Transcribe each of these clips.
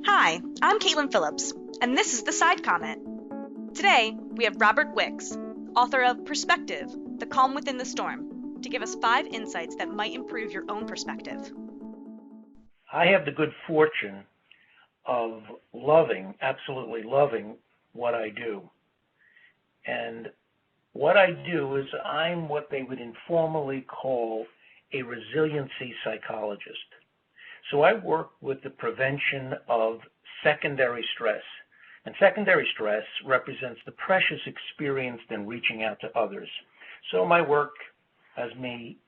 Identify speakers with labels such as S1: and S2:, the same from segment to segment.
S1: Hi, I'm Katelyn Phillips, and this is The Side Comment. Today, we have Robert Wicks, author of Perspective, The Calm Within the Storm, to give us 5 insights that might improve your own perspective.
S2: I have the good fortune of absolutely loving what I do. And what I do is I'm what they would informally call a resiliency psychologist. So I work with the prevention of secondary stress. And secondary stress represents the pressures experienced in reaching out to others. So my work has me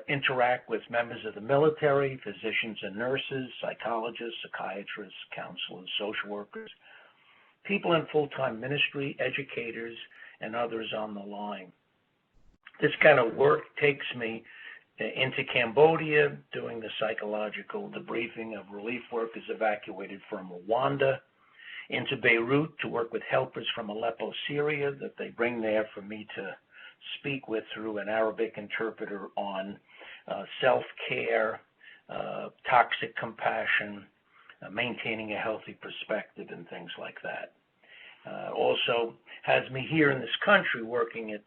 S2: interact with members of the military, physicians and nurses, psychologists, psychiatrists, counselors, social workers, people in full-time ministry, educators, and others on the line. This kind of work takes me into Cambodia, doing the psychological debriefing of relief workers evacuated from Rwanda, into Beirut to work with helpers from Aleppo, Syria, that they bring there for me to speak with through an Arabic interpreter on self-care, toxic compassion, maintaining a healthy perspective, and things like that. Also has me here in this country working at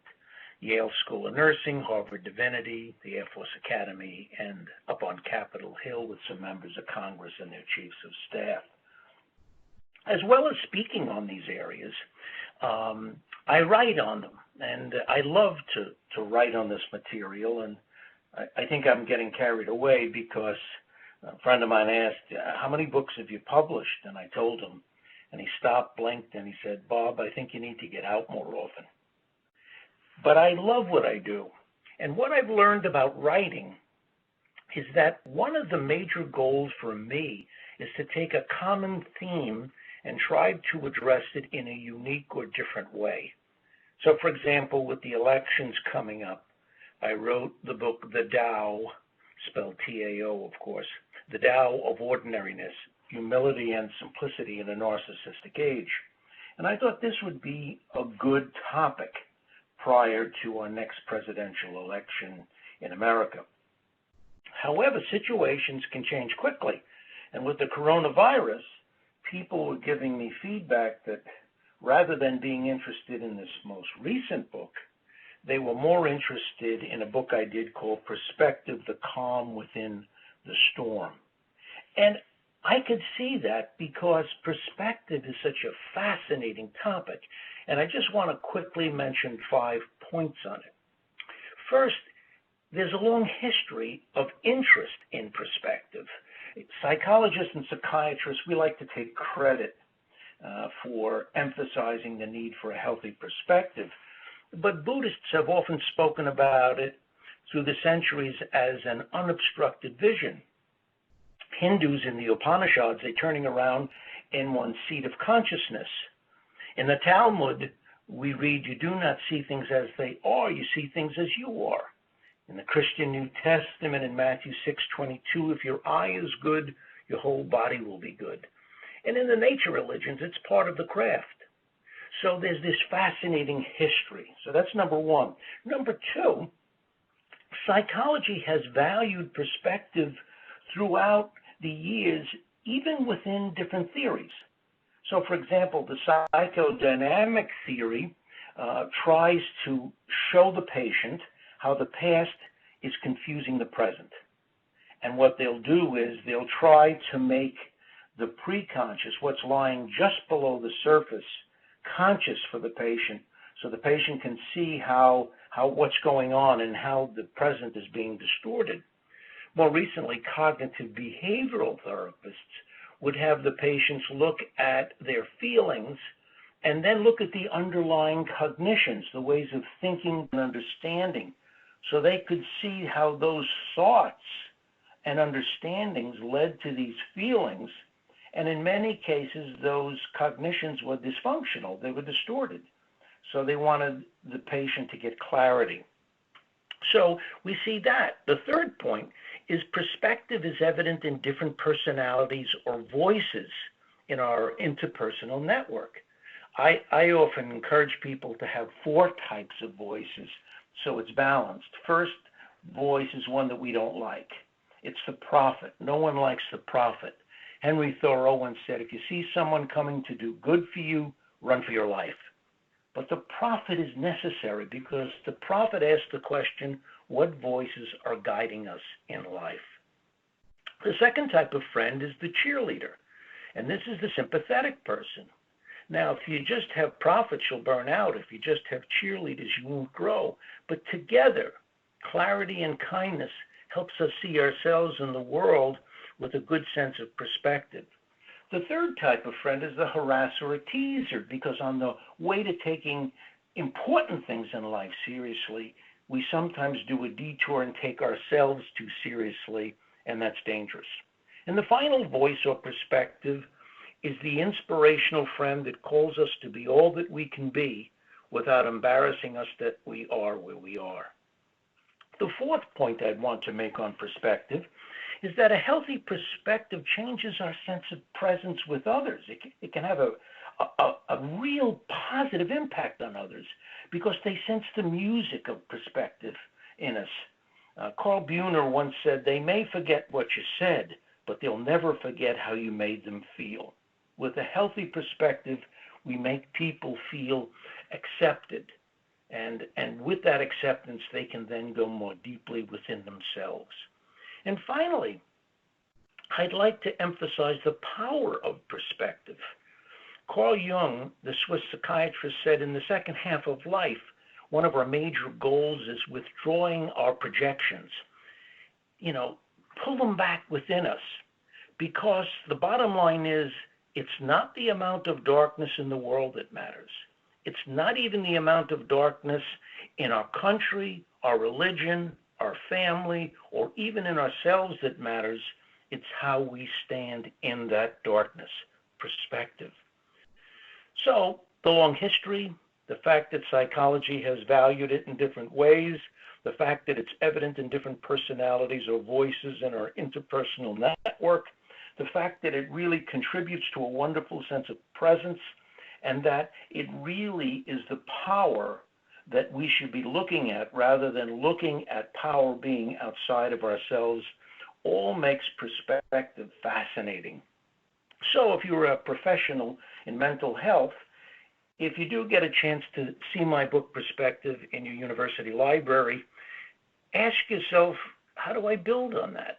S2: Yale School of Nursing, Harvard Divinity, the Air Force Academy, and up on Capitol Hill with some members of Congress and their chiefs of staff. As well as speaking on these areas, I write on them, and I love to write on this material, and I think I'm getting carried away because a friend of mine asked, how many books have you published? And I told him, and he stopped, blinked, and he said, Bob, I think you need to get out more often. But I love what I do. And what I've learned about writing is that one of the major goals for me is to take a common theme and try to address it in a unique or different way. So, for example, with the elections coming up, I wrote the book, The Tao, spelled T-A-O, of course, The Tao of Ordinariness, Humility and Simplicity in a Narcissistic Age. And I thought this would be a good topic prior to our next presidential election in America. However, situations can change quickly. And with the coronavirus, people were giving me feedback that rather than being interested in this most recent book, they were more interested in a book I did called Perspective, The Calm Within the Storm. And I could see that because perspective is such a fascinating topic. And I just want to quickly mention 5 points on it. First, there's a long history of interest in perspective. Psychologists and psychiatrists, we like to take credit for emphasizing the need for a healthy perspective. But Buddhists have often spoken about it through the centuries as an unobstructed vision. Hindus in the Upanishads, they're turning around in one's seat of consciousness. In the Talmud, we read, you do not see things as they are, you see things as you are. In the Christian New Testament, in Matthew 6:22, if your eye is good, your whole body will be good. And in the nature religions, it's part of the craft. So there's this fascinating history. So that's number one. Number two, psychology has valued perspective throughout the years, even within different theories. So, for example, the psychodynamic theory tries to show the patient how the past is confusing the present. And what they'll do is they'll try to make the preconscious, what's lying just below the surface, conscious for the patient, so the patient can see how what's going on and how the present is being distorted. More recently, cognitive behavioral therapists would have the patients look at their feelings and then look at the underlying cognitions, the ways of thinking and understanding, so they could see how those thoughts and understandings led to these feelings. And in many cases, those cognitions were dysfunctional. They were distorted. So they wanted the patient to get clarity. So we see that. The third point is perspective is evident in different personalities or voices in our interpersonal network. I often encourage people to have 4 types of voices so it's balanced. First, voice is one that we don't like. It's the prophet. No one likes the prophet. Henry Thoreau once said, if you see someone coming to do good for you, run for your life. But the prophet is necessary because the prophet asks the question, what voices are guiding us in life? The second type of friend is the cheerleader, and this is the sympathetic person. Now, if you just have prophets, you'll burn out. If you just have cheerleaders, you won't grow. But together, clarity and kindness helps us see ourselves and the world with a good sense of perspective. The third type of friend is the harasser or teaser, because on the way to taking important things in life seriously, we sometimes do a detour and take ourselves too seriously, and that's dangerous. And the final voice or perspective is the inspirational friend that calls us to be all that we can be without embarrassing us that we are where we are. The fourth point I'd want to make on perspective is that a healthy perspective changes our sense of presence with others. It can have a real positive impact on others because they sense the music of perspective in us. Carl Buhner once said, they may forget what you said, but they'll never forget how you made them feel. With a healthy perspective, we make people feel accepted. And with that acceptance, they can then go more deeply within themselves. And finally, I'd like to emphasize the power of perspective. Carl Jung, the Swiss psychiatrist, said in the second half of life, one of our major goals is withdrawing our projections. Pull them back within us, because the bottom line is it's not the amount of darkness in the world that matters. It's not even the amount of darkness in our country, our religion, our family, or even in ourselves that matters. It's how we stand in that darkness. Perspective. So the long history, the fact that psychology has valued it in different ways, the fact that it's evident in different personalities or voices in our interpersonal network, the fact that it really contributes to a wonderful sense of presence, and that it really is the power that we should be looking at rather than looking at power being outside of ourselves, all makes perspective fascinating. So if you're a professional in mental health, if you do get a chance to see my book Perspective in your university library, ask yourself, how do I build on that?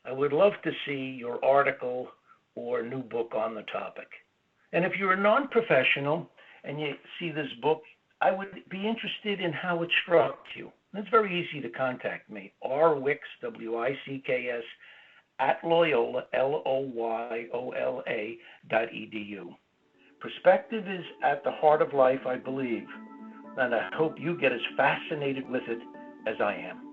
S2: I would love to see your article or new book on the topic. And if you're a non-professional and you see this book, I would be interested in how it struck you. And it's very easy to contact me, rwicks, W-I-C-K-S, at Loyola, LOYOLA.edu. Perspective is at the heart of life, I believe, and I hope you get as fascinated with it as I am.